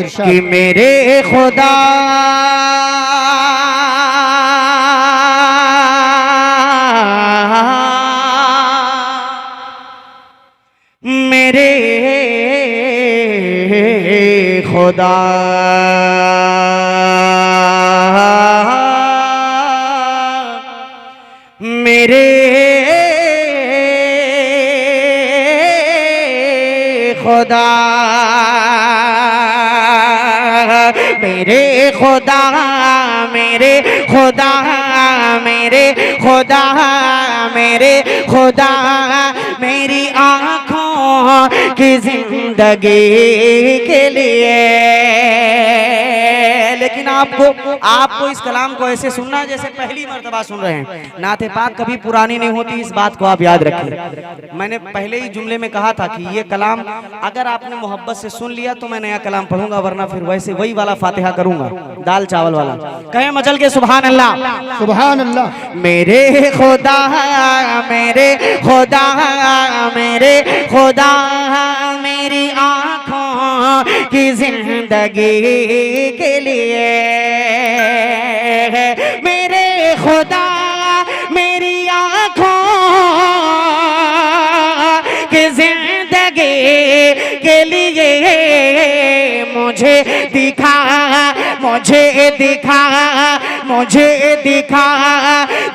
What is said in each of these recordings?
कि मेरे खुदा मेरे खुदा मेरे खुदा मेरे खुदा मेरे खुदा मेरे खुदा मेरे खुदा मेरी आँखों की जिंदगी के लिए। लेकिन आपको इस कलाम को ऐसे सुनना है जैसे पहली मर्तबा सुन रहे हैं। नाते पाक कभी पुरानी नहीं होती, इस बात को आप याद रखें। मैंने पहले ही जुमले में कहा था कि ये कलाम अगर आपने मोहब्बत से सुन लिया तो मैं नया कलाम पढ़ूंगा, वरना फिर वैसे वही वाला फातिहा करूंगा, दाल चावल वाला। कहें मचल के सुभान अल्लाह सुभान अल्लाह। मेरे खुदा मेरे खुदा मेरे खुदा मेरी आँखों की जिंदगी के लिए। मेरे खुदा मेरी आँखों की जिंदगी के लिए मुझे दिखा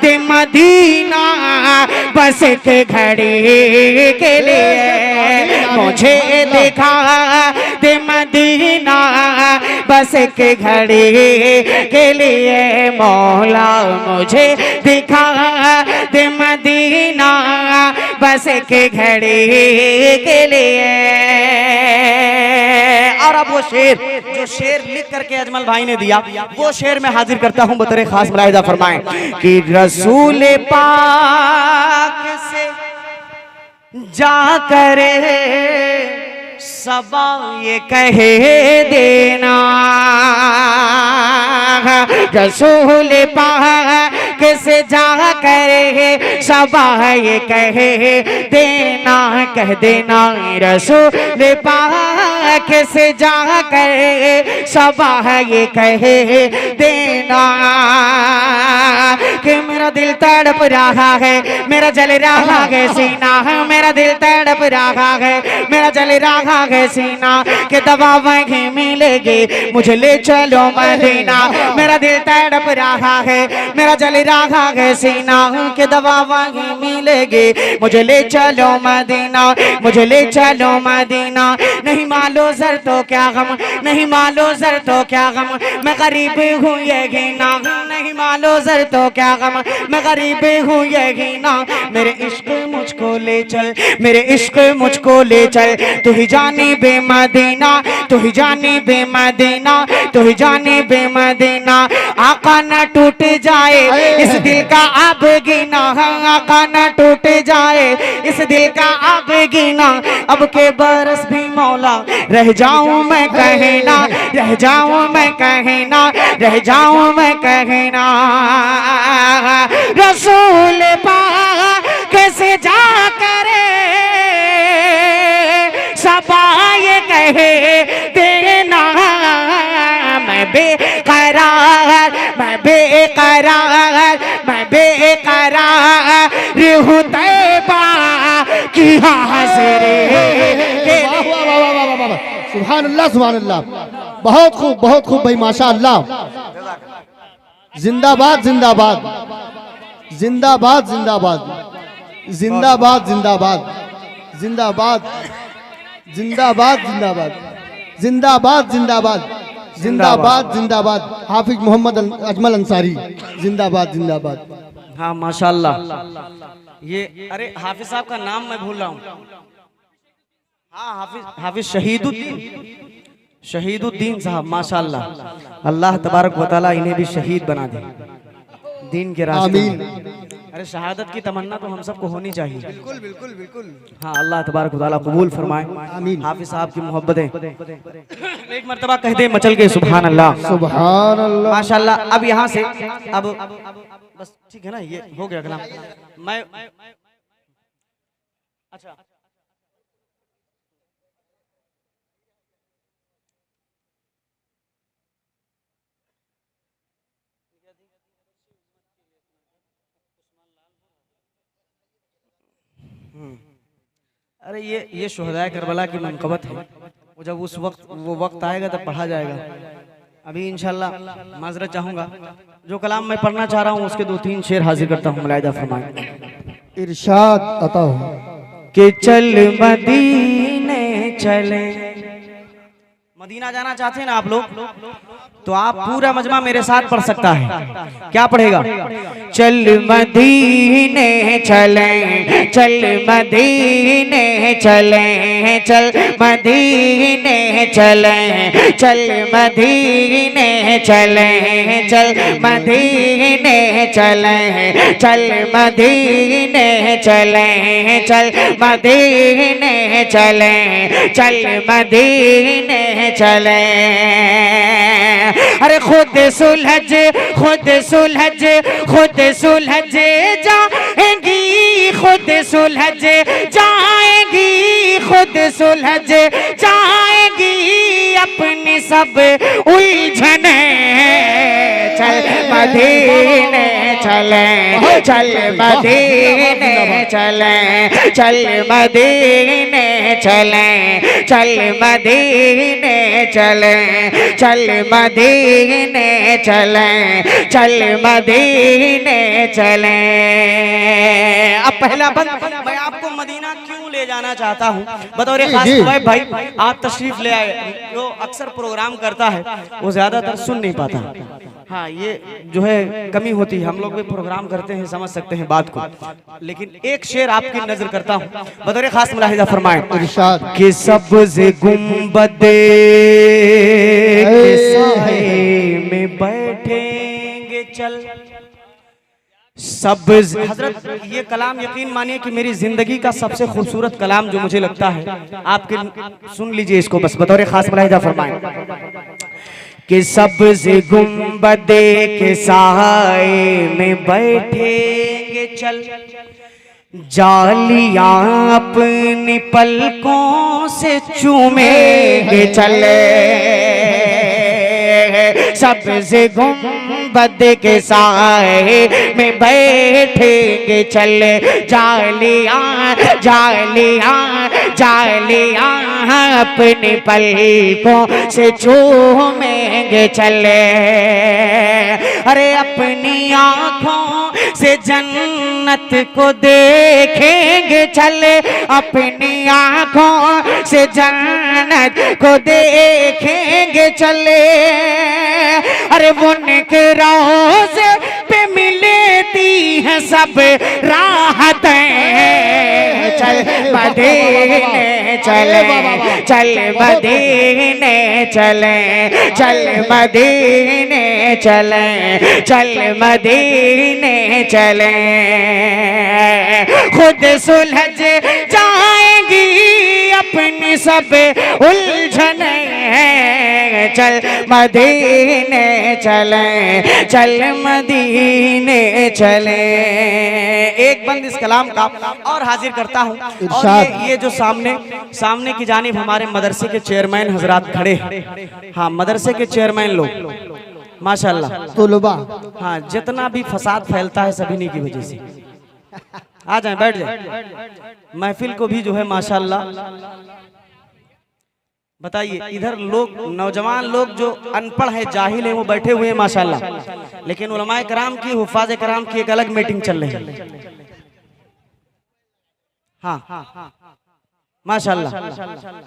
दे मदीना बस के घड़ी के लिए। मुझे दिखा दे मदीना बस के घड़ी के लिए। मौला मुझे दिखा दे मदीना बस के घड़ी के लिए। और अब वो जो शेर लिख करके अजमल भाई ने दिया, वो शेर मैं हाजिर करता हूं बतौर खास। मुलाहिजा फरमाएं कि रसूल पाक से जा करे सबा ये कहे देना। रसूल पाक से जा करे सबा ये कहे देना, कह देना रसूल पाक से जा करे सबा ये कहे देना कि मेरा दिल तड़प रहा है, मेरा जल रहा है सीना, मेरा दिल तड़प रहा है, मेरा जल रहा है सीना कि दवा वहीं मिलेगी, मुझे ले चलो मदीना। मेरा दिल तड़प रहा है, मेरा जल रहा है सीना कि दवा वहीं मिलेगी, मुझे ले चलो मदीना, मुझे ले चलो मदीना। नहीं मालो जर तो क्या गम, नहीं मालो जर तो क्या गम, मैं गरीब हूँ ये घीना। नहीं मालो जर तो क्या गम, मैं गरीब हूँ ये घीना। मेरे इश्क मुझको ले चल, मेरे इश्क मुझको ले चल, तू ही जाने बेमदीना, तू ही जाने बेमदीना, तू ही जाने बेमदीना। आका न टूट जाए इस दिल का अब गिना, आका न टूट जाए इस दिल का अब गिना। अब के बरस भी मौला रह जाऊं मैं कहना, रह जाऊं मैं कहना, रह जाऊं मैं कहना। रसूल पाक कैसे जा करे सबा ये कहे देना। मैं बेकरार, मैं बेकरार, मैं बेकरार हूँ तैबा की हाज़िरी। सुभान अल्लाह सुभान अल्लाह। बहुत खूब भाई, माशा अल्लाह। जिंदाबाद जिंदाबाद जिंदाबाद जिंदाबाद जिंदाबाद जिंदाबाद जिंदाबाद जिंदाबाद जिंदाबाद जिंदाबाद जिंदाबाद जिंदाबाद जिंदाबाद। हाफिज मोहम्मद अजमल अंसारी जिंदाबाद जिंदाबाद। हाँ माशाल्लाह। ये अरे हाफिज साहब का नाम मैं भूल रहा हूँ। हाँ हाफिज शहीदुद्दीन साहब माशाल्लाह। अल्लाह तबारक व तआला इन्हें भी शहीद बना दे दीन के रास्ते में। अरे शहादत की तमन्ना तो हम सबको होनी चाहिए। बिल्कुल बिल्कुल बिल्कुल। हाँ अल्लाह तबारक व तआला कबूल फरमाए। आमीन। हाफिज साहब की मोहब्बतें एक मर्तबा कह दे मचल के सुभान अल्लाह सुभान अल्लाह माशाल्लाह। अब यहाँ से अब बस ठीक है ना, ये हो गया कलाम। मैं अच्छा अरे ये शुहदाए करबला की मनक़बत है, वो जब उस वक्त वो वक्त आएगा तब पढ़ा जाएगा। अभी इंशाल्लाह माजरत चाहूँगा, जो कलाम मैं पढ़ना चाह रहा हूँ उसके 2-3 शेर हाजिर करता हूँ। मुलाहिदा फरमाएं। इरशाद अता हो कि चल मदीने चले। मदीना जाना चाहते हैं ना आप लोग, तो आप पूरा मजमा मेरे साथ पढ़ सकता है। क्या पढ़ेगा? चल मदीने चले, चल मदीने चले, चल मदीने चले, चल मदीने चले, चल मदीने चले, चल मदीने चले, चल मदीने चले, चल मदीने चले। अरे खुद सुलझ, खुद सुलझ, खुद सुलझ जाएंगी, खुद सुलझ जाएंगी, खुद सुलझ जाएंगी अपनी सब उलझने। चल मदीने चले, चल मदीने चले, चल मदीने चले, चल मदीने चले, चल मदीने चले, चल मदीने चले। अब पहला बंद मैं आपको मदीना क्यों ले जाना चाहता हूँ बतौर खास भाई, आप तशरीफ ले आए। जो अक्सर प्रोग्राम करता है वो ज्यादातर सुन नहीं पाता। हाँ, ये जो है कमी होती है। हम लोग भी प्रोग्राम करते हैं, समझ सकते हैं बात को, लेकिन एक शेर आपकी नजर करता हूँ बतौर खास। मुलाहिदा फरमाएं कि सब्ज़ गुंबदे के साए में बैठेंगे चल। सब्ज़ हजरत, ये कलाम यकीन मानिए कि मेरी जिंदगी का सबसे खूबसूरत कलाम जो मुझे लगता है, आपके सुन लीजिए इसको बस बतौर खास। मुलाहिदा फरमाएं कि सब्ज़ गुंबदे के साए में बैठेंगे चल, जालियां अपनी पलकों से चूमेंगे चले। सब्ज़ गुंबद के साए में बैठेंगे चले, जालियां जालियां जालियां अपनी पलकों से चूमेंगे चले। अरे अपनी आँखों से जन्नत को देखेंगे चले, अपनी आँखों से जन्नत को देखेंगे चले। अरे वो उनके रोज़े पे मिलती हैं सब राहतें। चल मदीने चले, चल मदीने चले, चल मदीने चले, चल मदीने चले। खुद सुलझ जाएंगी अपनी सब उलझने। चल मदीने चले, चल मदीने चले। एक बंद इस कलाम का और हाजिर करता हूँ। और ये जो सामने की जानिब हमारे मदरसे के चेयरमैन हजरात खड़े हैं। हाँ, मदरसे के चेयरमैन लोग माशाल्लाह तुलबा, हाँ, जितना भी फसाद फैलता है सभी ने की वजह से। आ जाए, बैठ जाए। महफिल को भी जो है माशाल्लाह, बताइए इधर लोग नौजवान लोग जो अनपढ़ है, जाहिल है, वो बैठे हुए हैं माशाल्लाह, लेकिन उलमाए कराम की, हुफ़ाज़ कराम की एक अलग मीटिंग चल रही है। हाँ माशाल्लाह,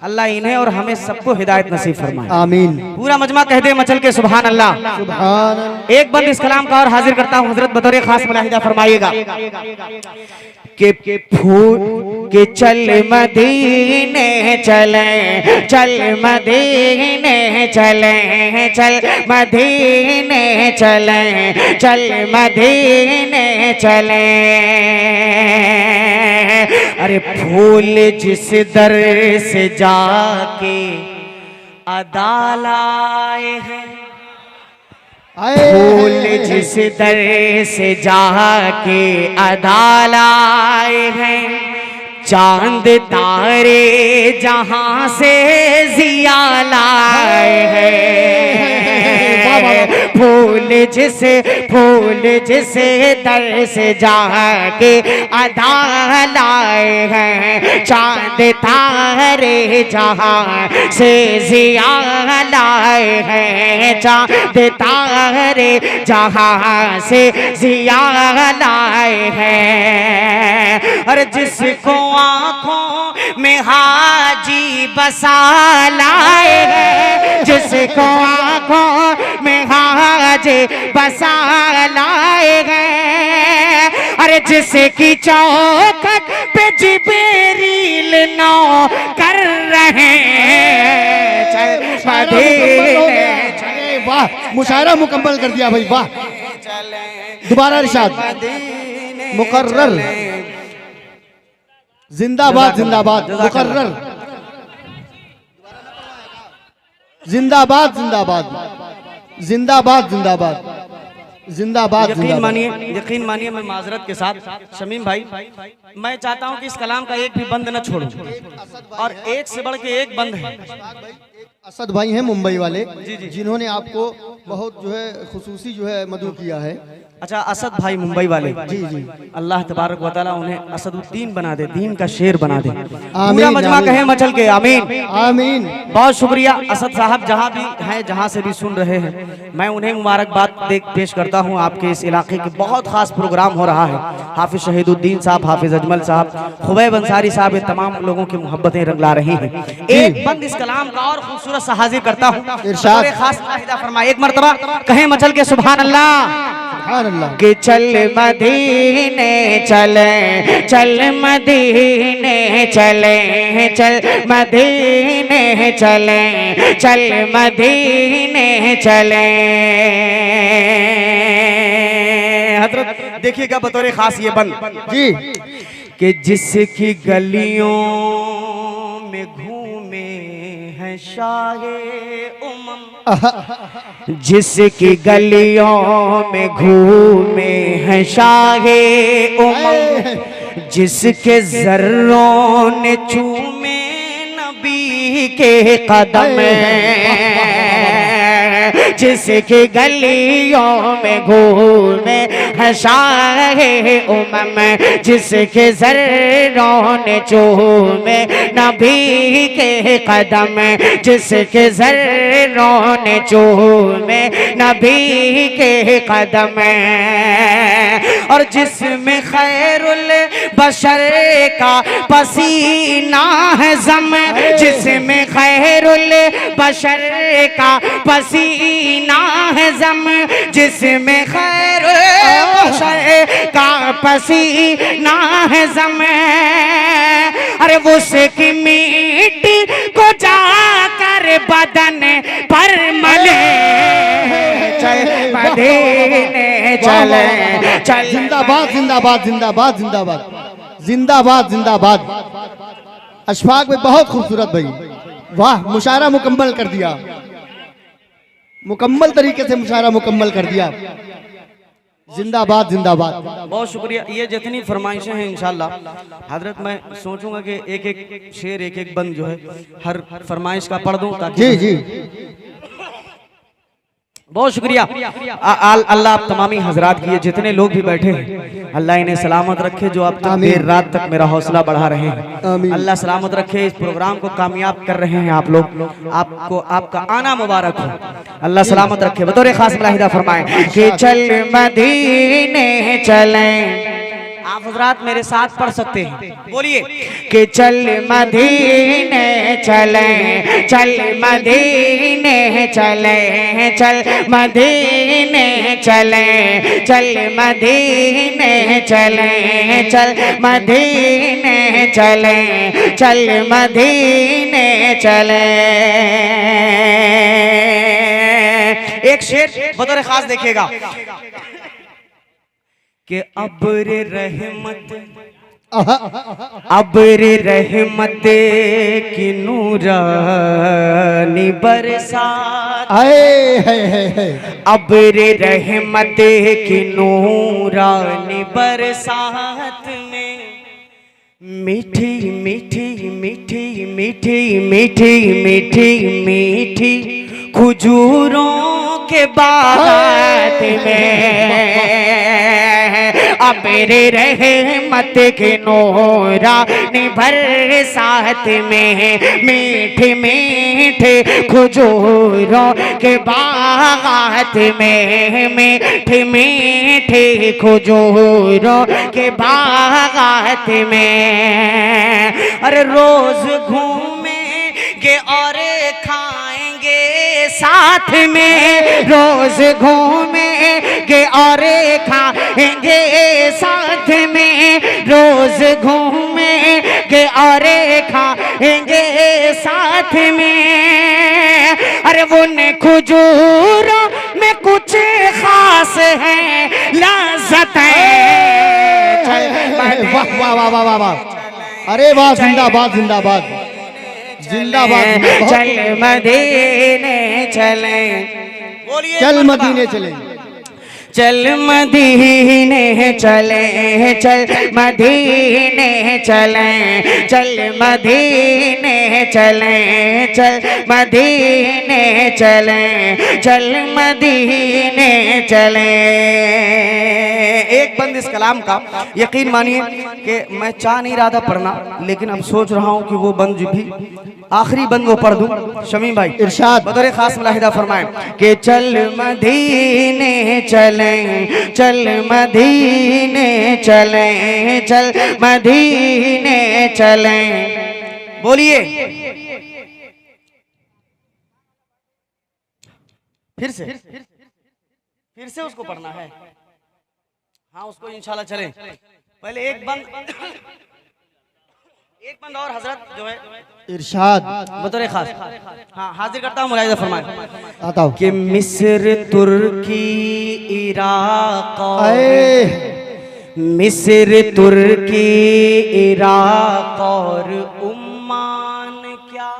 अल्लाह इन्हें और हमें सबको हिदायत नसीब फरमाए, आमीन। पूरा मजमा कह दे मचल के सुभान अल्लाह, सुभान अल्लाह। एक बंद इस कलाम का और हाजिर करता हूँ हजरत बतौर खास। मुलाहिदा फरमाइएगा कि फूल के चल मदीने चले, चल मदीने चले, चल मदीने चले, चल मदीने चले। अरे फूल जिस दर से जाके अदा लाए हैं, फूल जिस दर से जाके अदा लाए हैं, चांद तारे जहां से जिया लाए हैं। फूल जिसे फूल जिसे दर से जाके अदा लाए हैं, चांद तारे जहां से जिया लाए हैं, चांद तारे जहां से जिया लाए हैं। और जिसको आंखों में हाजी बसा लाए हैं, जिसको आंखों में हाजी बसा लाए हैं। अरे जिसकी चौखट पे जिब्रील नौ कर रहे हैं, चल मदीने वाह, मुशायरा मुकम्मल कर दिया भाई, वाह। दोबारा इरशाद, मुकर्रर, जिंदाबाद जिंदाबाद, मुकर्रर, जिंदाबाद जिंदाबाद, जिंदाबाद जिंदाबाद, जिंदाबाद। यकीन मानिए मैं माजरत के साथ शमीम भाई, मैं चाहता हूं कि इस कलाम का एक भी बंद न छोड़ूं, और एक से बढ़ के एक बंद है। असद भाई हैं मुंबई वाले, जिन्होंने आपको बहुत जो है खुसूसी जो है मदू किया है। अच्छा, असद भाई मुंबई वाले, जी जी, अल्लाह तबारक व तआला उन्हें असदुद्दीन बना दे, दीन का शेर बना दे। पूरा मजमा कहे मचल के आमीन आमीन। बहुत शुक्रिया असद साहब, जहाँ भी हैं, जहाँ से भी सुन रहे हैं, मैं उन्हें मुबारकबाद पेश करता हूँ। आपके इस इलाके के बहुत खास प्रोग्राम हो रहा है। हाफिज शहीदुद्दीन साहब, हाफिज अजमल साहब, खुबैब अंसारी साहब, ये तमाम लोगों की मोहब्बतें रंग ला रही हैं। एक बंद इस कलाम का और खूबसूरत सा हाजिर करता हूँ, खास फरमाए, एक मरतबा कहे मचल के सुभान अल्लाह कि चल मदीने चले, चल मदीने चले, चल मदीने चले, चल मदीने चले। हजरत देखिएगा बतौर खास ये बंद जी, कि जिसकी गलियों में घूमे हैं शाहे उमम, जिसकी गलियों में घूमे हैं शाहे उमम, जिसके जर्रों ने चूमे नबी के कदम, जिसकी गलियों में घूमे हैं शाहे उमम, जिसके जर्रों ने चूमे नबी के कदम, जिसके जर्रों ने चूमे नबी के कदम, और जिसमें खैरुल बशर का पसीना है जम, जिसमें खैरुल बशर का पसीना है जम, जिसमें खैरुल बशर का पसीना है जम। अरे वो उसकी मिट्टी को जाकर बदन पर मले, चल मदीने चले, चल। जिंदाबाद जिंदाबाद जिंदाबाद जिंदाबाद, जिंदाबाद जिंदाबाद। अशफाक में बहुत खूबसूरत भाई, वाह, मुशायरा मुकम्मल कर दिया, मुकम्मल तरीके से मुशायरा मुकम्मल कर दिया। जिंदाबाद जिंदाबाद। बहुत शुक्रिया। ये जितनी फरमाइशें हैं इंशाल्लाह हजरत मैं सोचूंगा कि एक एक शेर एक एक बंद जो है हर फरमाइश का पढ़ दूं ताकि जी जी। बहुत शुक्रिया। अल्लाह आप तमामी हजरात की जितने लोग भी बैठे हैं अल्लाह इन्हें सलामत रखे, जो अब तक देर रात तक मेरा हौसला बढ़ा रहे हैं अल्लाह सलामत रखे, इस प्रोग्राम को कामयाब कर रहे हैं आप लोग, आपको आपका आना मुबारक हो, अल्लाह सलामत रखे। बतौर खास मुलाहिदा फरमाएं कि चल मदीने चलें। आप हजरात मेरे साथ पढ़ सकते हैं, बोलिए कि चल मदीने चलें, चल मदीने चलें, चल मदीने चलें, चल मदीने चलें, चल मदीने चलें, चल मदीने चलें। एक शेर बतौर खास देखिएगा कि अब्र रहमत, अब्र रहमत की नूरानी बरसात, अब्र रहमत की नूरानी बरसात में मीठी मीठी मीठी मीठी मीठी मीठी मीठी खजूरों के बागात में, अब मेरे रहमत के नूरानी बरसात में, मीठे मीठे खजूरों के बागात में, मीठे मीठे खजूरों के बागात में। अरे रोज घूमेंगे और खाएंगे साथ में, रोज घूमेंगे और खाएंगे साथ में, रोज घूमेंगे और खाएंगे साथ में। अरे वो ने खजूरों में कुछ खास है लज़्ज़तें। वाह वाह वाह वाह वाह वाह, अरे वाह, जिंदाबाद जिंदाबाद जिंदाबाद। चल मदीने चले, चल मदीने चले, चल मदीने चले, चल मदीने चले, चल मदीने चले, चल मदीने चले, चल मदीने चले। एक बंद इस कलाम का यकीन मानिए कि मैं चाह नहीं रहा था पढ़ना, लेकिन अब सोच रहा हूँ कि वो बंद भी आखिरी बंद वो पढ़ दूं। शमीम भाई इरशाद बतौर खास मुलाहिदा फरमाएं कि चल मदीने चले, चल मदीने चले, चल मदीने चले। बोलिए फिर से उसको पढ़ना है। हाँ उसको इंशाल्लाह चले। पहले एक बंद और हजरत जो है इरशाद बतौर खास हाँ हाजिर करता हूँ, मुलाहिदा फरमाएं आता हूँ कि मिस्र तुर्की इराक, मिस्र तुर्की इराक और उम्मान क्या,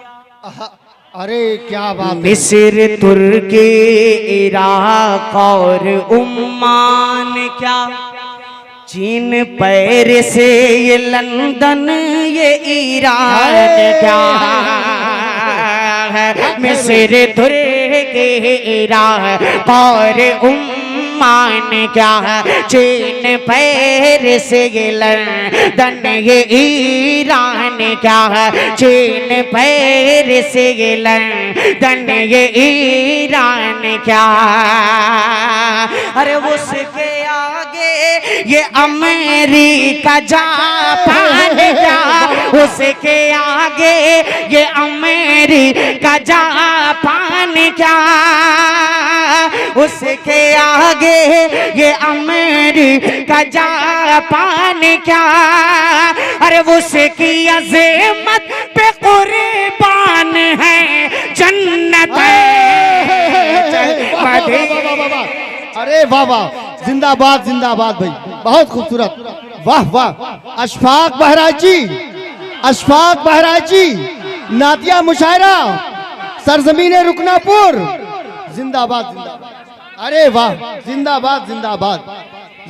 अरे क्या बात, मिस्र तुर्की इराक और उम्मान क्या, चीन पेरिस ये लंदन ये ईरान क्या है, मिस्र तुर्की इराक और उम्मान क्या है, चीन पेरिस ये लंदन ये ईरान क्या है, चीन पेरिस ये लंदन ये ईरान क्या। अरे उसके आगे ये अमेरिका जापान क्या, उसके आगे ये अमेरिका जापान क्या, उसके आगे ये अमेरिका जापान क्या। अरे उसकी अज़मत पे कुर्बान है जन्नत। अरे वाह वाह, जिंदाबाद जिंदाबाद भाई, बहुत खूबसूरत, वाह वाह। अशफाक बहराज जी, अशफाक बहराज जी, नातिया मुशायरा सरजमीन रुकनापुर, जिंदाबाद जिंदाबाद। अरे वाह, जिंदाबाद जिंदाबाद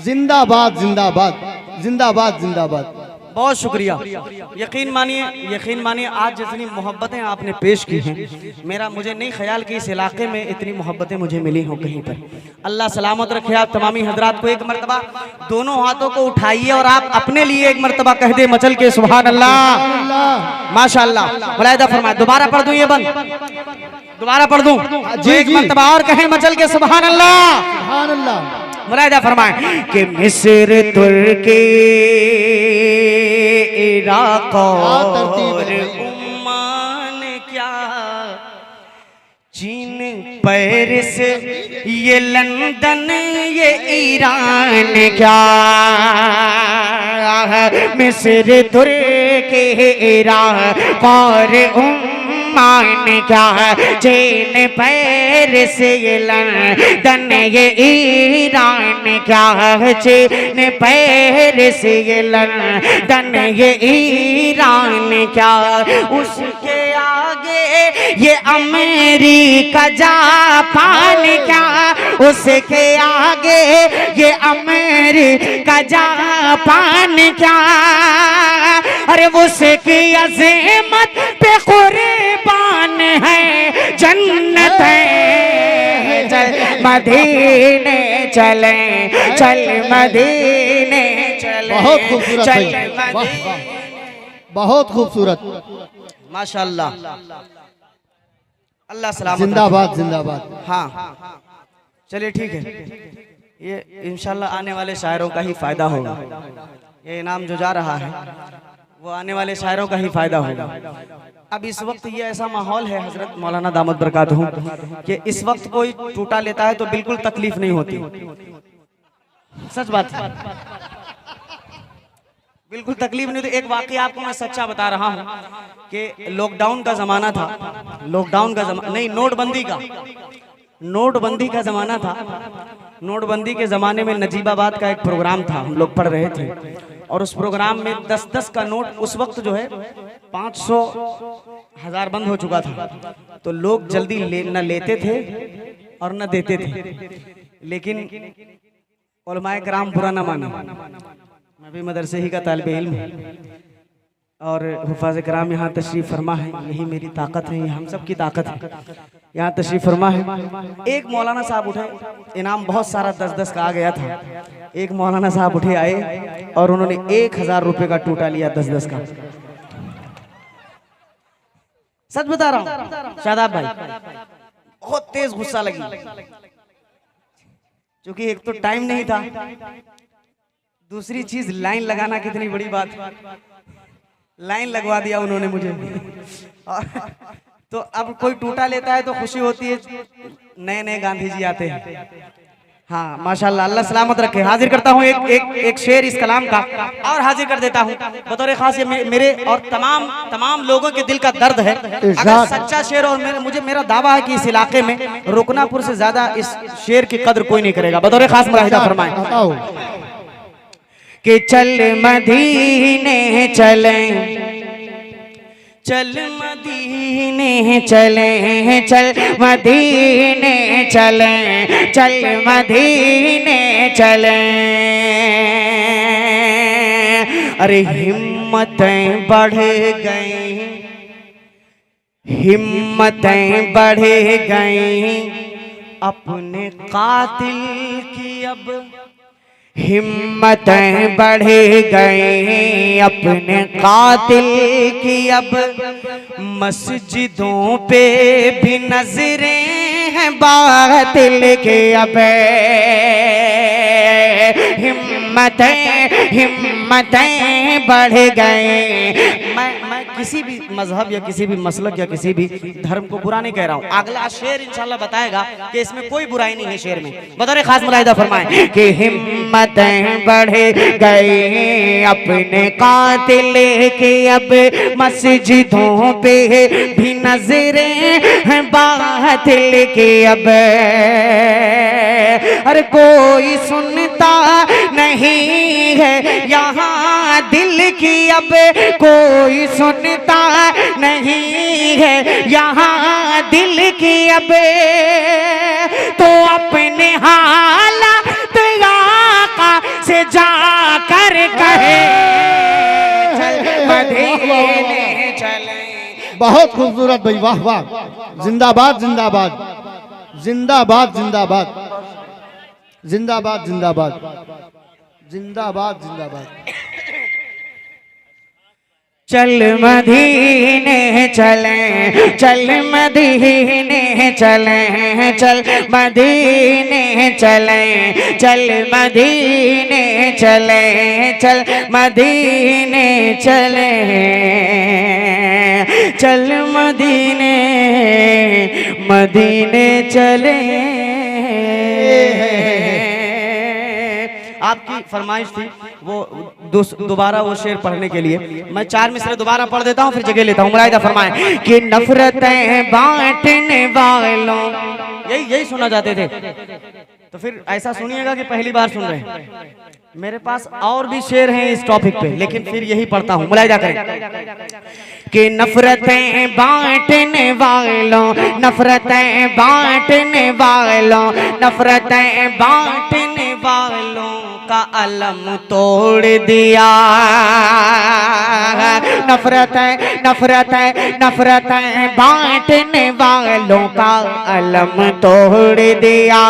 जिंदाबाद जिंदाबाद जिंदाबाद जिंदाबाद। बहुत शुक्रिया। यकीन मानिए आज जितनी मोहब्बतें आपने पेश की हैं, मुझे नहीं ख्याल कि इस इलाके में इतनी मोहब्बतें मुझे मिली हों कहीं पर। अल्लाह सलामत रखे आप तमामी हजरात को। एक मरतबा दोनों हाथों को उठाइए और आप अपने लिए एक मरतबा कह दे मचल के सुभान अल्लाह, माशाअल्लाह। मुलाहिदा फरमाए, दोबारा पढ़ दूं ये बंद, दोबारा पढ़ दूं जी, एक मरतबा और कहें मचल के सुभान अल्लाह, सुभान अल्लाह। मुलाहिदा फरमाए कि मिस्र तुर्की इराक और उम्मान क्या, चीन पेरिस ये लंदन ये ईरान क्या, मिस्र तुर्की इराक और उम्मान क्या, चीन पेरिस ये लंदन ये ईरान क्या, चीन पेरिस ये लंदन ये ईरान क्या। उसके आगे ये अमेरिका जापान क्या, उसके आगे ये अमेरिका जापान क्या। अरे उसकी अज़मत पे कुर्बान है जन्नत है मदीने चले, चल मदीने चले, बहुत खूबसूरत चल भाई, वाह, मदीने। वाह, बहुत खूबसूरत। माशाअल्लाह, अल्लाह सलामत जिंदाबाद जिंदाबाद। रखे। हाँ चलिए ठीक है, ये इंशाल्लाह आने वाले शायरों का ही फायदा होगा। ये इनाम जो जा रहा है वो आने वाले शायरों का ही फायदा होगा। अब इस वक्त ये ऐसा माहौल है हजरत मौलाना दामद बरकातहू कि इस वक्त कोई टूटा लेता है तो बिल्कुल तकलीफ नहीं होती। सच बात, बिल्कुल तकलीफ नहीं होती। एक वाकया आपको मैं सच्चा बता रहा हूँ कि लॉकडाउन का जमाना था, लॉकडाउन का जमाना नहीं, नोटबंदी का, नोटबंदी का जमाना था। नोटबंदी के जमाने में नजीबाबाद का एक प्रोग्राम था, हम लोग पढ़ रहे थे और उस प्रोग्राम में 10-10 का नोट, उस वक्त जो है 500 1000 बंद हो चुका था, तो लोग जल्दी न लेते थे और न देते थे। लेकिन उलमाए कराम बुरा न माने, मैं भी मदरसे ही का तालिब इल्म हूँ और हुफाज कराम यहाँ तशरीफ फरमा है, यही मेरी ताकत है, ये हम सब की ताकत है, यहाँ तशरीफ फरमा है। एक मौलाना साहब उठे, इनाम बहुत सारा 10-10 का आ गया था। एक मौलाना साहब उठे आए और उन्होंने 1000 रुपए का टूटा लिया 10-10 का। सच बता रहा हूँ शादाब भाई, बहुत तेज गुस्सा लगी, क्योंकि एक तो टाइम नहीं था, दूसरी चीज लाइन लगाना कितनी बड़ी बात, लाइन लगवा दिया उन्होंने मुझे। तो अब कोई टूटा लेता है तो खुशी होती है, नए नए गांधी जी आते हैं। हाँ माशाल्लाह, अल्लाह सलामत रखे। हाजिर करता हूँ एक शेर इस कलाम का और हाजिर कर देता हूँ बतौर खास। ये मेरे और तमाम लोगों के दिल का दर्द है। अगर सच्चा शेर, और मेरा दावा है कि इस इलाके में रुकनापुर से ज्यादा इस शेर की कदर कोई नहीं करेगा। बतौर खास मुलाहिजा फरमाएं कि चल मदीने चले, चल मदीने चले, चल मदीने चले, चल मदीने चले। अरे हिम्मतें बढ़ गई, हिम्मतें बढ़ गई अपने कातिल की, अब हिम्मतें बढ़ गई अपने कातिल की, अब मस्जिदों पे भी नजरें हैं बातिल के, अब हिम्मतें बढ़ गए। मैं किसी भी मजहब या किसी भी मसलक या किसी भी धर्म को बुरा नहीं कह रहा हूँ। अगला शेर इंशाल्लाह बताएगा कि इसमें कोई बुराई नहीं है शेर में। बतौर खास मुलाहिजा फरमाएं कि हिम्मतें बढ़ गई अपने कातिल के, अब मस्जिदों पे भी नजरें हैं बातिल के, अब अरे कोई सुनता नहीं है यहाँ दिल की, अब कोई सुनता नहीं है यहाँ दिल की, अब तो अपने हालात आका से जाकर कहे मदीने चले। बहुत खूबसूरत भाई, वाह वाह, जिंदाबाद जिंदाबाद जिंदाबाद जिंदाबाद जिंदाबाद जिंदाबाद जिंदाबाद जिंदाबाद। चल मदीने चले, चल मदीने चले, चल मदीने चले, चल मदीने चले, चल मदीने चले, चल मदीने चले। आपकी फरमाइश थी वो दोबारा वो शेर पढ़ने के लिए, मैं 4 मिसरे दोबारा पढ़ देता हूँ फिर जगह लेता हूँ। मुलाहिजा फरमाएं कि नफरतें बांटने वालों, यही सुना जाते थे, तो फिर ऐसा सुनिएगा कि पहली बार सुन रहे हैं। मेरे पास और भी शेर हैं इस टॉपिक पे, लेकिन फिर यही पढ़ता हूँ। मुलाहिजा करें कि नफरतें बांटने वालों, नफरतें बांटने वालों, नफरतें बांटने वालों का अलम तोड़ दिया। नफरत है नफरत है नफरत है बांटने वालों का अलम तोड़ दिया।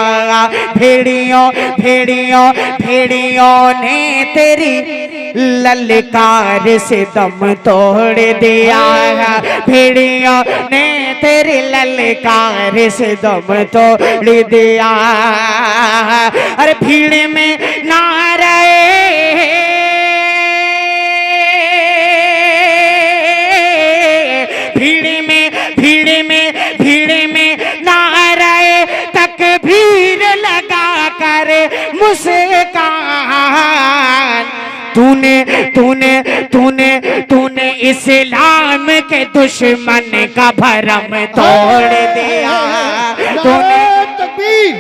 भेड़ियों भेड़ियों भेड़ियों ने तेरी ललकार से दम तोड़ दिया। भेड़ियों ने तेरी ललकार से दम तोड़ दिया। अरे भीड़ में ना रहे भीड़ में ना रहे तकबीर लगा कर मुस्कान। तूने तूने तूने तूने इस्लाम के दुश्मन का भरम तोड़ दिया। तूने तकबीर,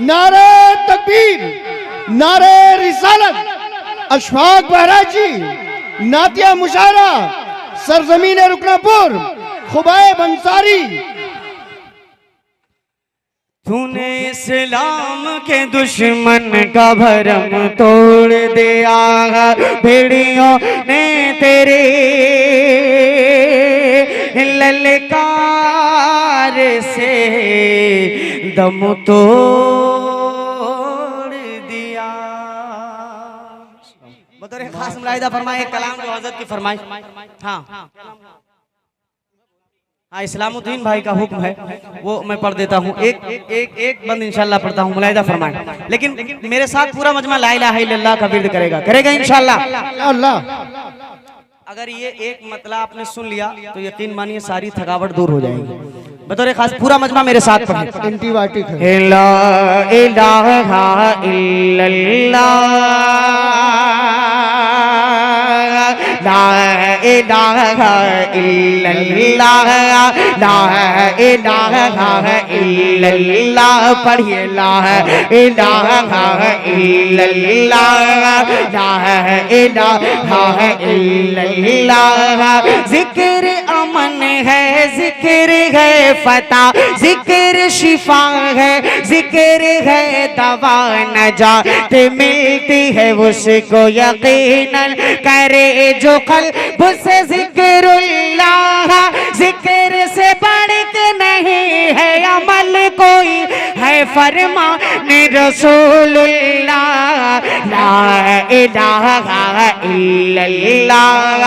नारे तकबीर, नारे रिसालत। अशफाक बहराजी, नातिया मुशायरा, सरजमीन रुकनापुर, खुबाइब अंसारी। तूने इस्लाम के दुश्मन का भरम तोड़ दिया। भेड़ियों ने तेरे ललकार से दम तोड़ दिया। बतौर खास मुलाहिदा फरमाए एक कलाम जो हज़रत की फरमाई। हाँ हाँ, इस्लामुद्दीन भाई का हुक्म है, वो मैं पढ़ देता हूँ। एक बंद इंशाल्लाह पढ़ता हूँ, मुलाहिदा फरमाए। लेकिन मेरे साथ पूरा मजमा ला इलाहा इल्लल्लाह का विर्द करेगा इंशाल्लाह। अल्लाह, अगर ये एक मतलब आपने सुन लिया तो यकीन मानिए सारी थकावट दूर हो जाएगी। बतौर खास पूरा मजमा मेरे साथ पढ़े। एंटीबायोटिक है। ला इलाहा इल्लल्लाह, ला इलाहा इल्लल्लाह, ला इलाहा इल्लल्लाह। पढ़िए ला इलाहा इल्लल्लाह, ला इलाहा इल्लल्लाह। जिक्र अमन है, जिक्र है फता, जिक्र शिफा है, जिक्र है दवा नजात मिलती है उसको यकीनन करे जो कल्ब से जिक्रुल्लाह। जिक्र से बढ़ के नहीं है अमल कोई है फरमान रसूलुल्लाह। ला इलाहा इल्लल्लाह,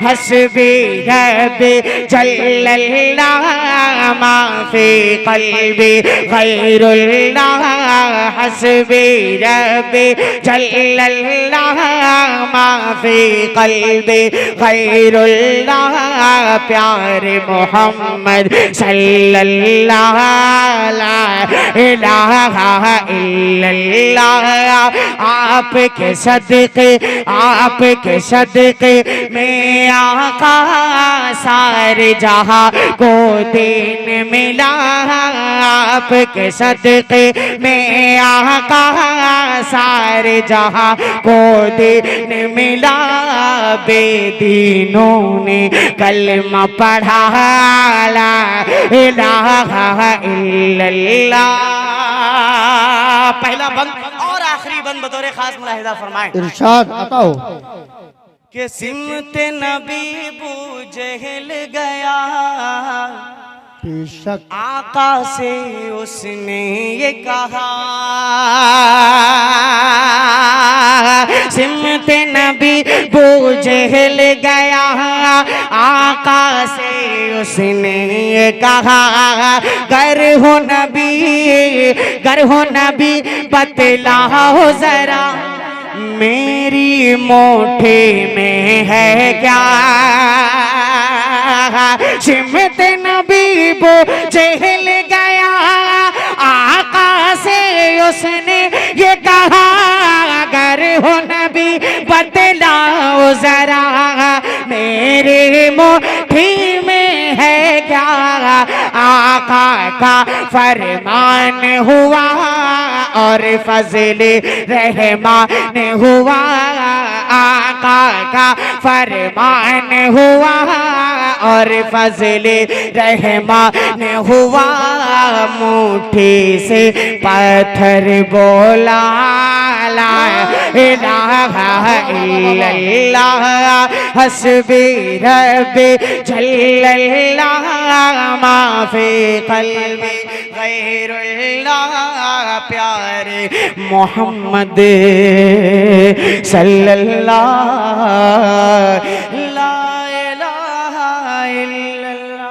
हस्बी रब्बी जल्लल्लाह, मा फी क़ल्बी गैरुल्लाह। हस्बी रब्बी जल्लल्लाह, मा फी क़ल्बी गैरुल्लाह। प्यारे मोहम्मद सल्लल्लाहु ला इलाहा इल्लल्लाह। आपके सदक़े में आका सारे जहां को दीन मिला। आपके सदक़े में आका सारे जहां को दीन मिला। बेदीनों ने कलमा पढ़ा ला इलाहा इल्लल्लाह। पहला बंद और आखिरी बंद बतौर खास मुलाहिदा फरमाए। इरशाद अताओ के सिमते नबी बू जहल गया, बेशक आका से उसने ये कहा। सिमते नबी बू जहल गया, आका से उसने ये कहा। गर हो नबी बतलाओ जरा, मेरी मोठे में है क्या। सिमत नबी वो जहल गया, आका से उसने ये कहा। अगर हो नबी बतलाओ जरा, मेरे मोठी में है क्या। आका का फरमान हुआ और फजल रहमान हुआ। आका का फरमान हुआ और फजल रहमान हुआ। मुट्ठी से पत्थर बोला ला इलाहा इल्लल्लाह हस्बी रब्बी जल्लल्लाह माफी कल्बी गैरुल्लाह प्यारे मोहम्मद सल्लल्लाहु ला इलाहा इल्लल्लाह।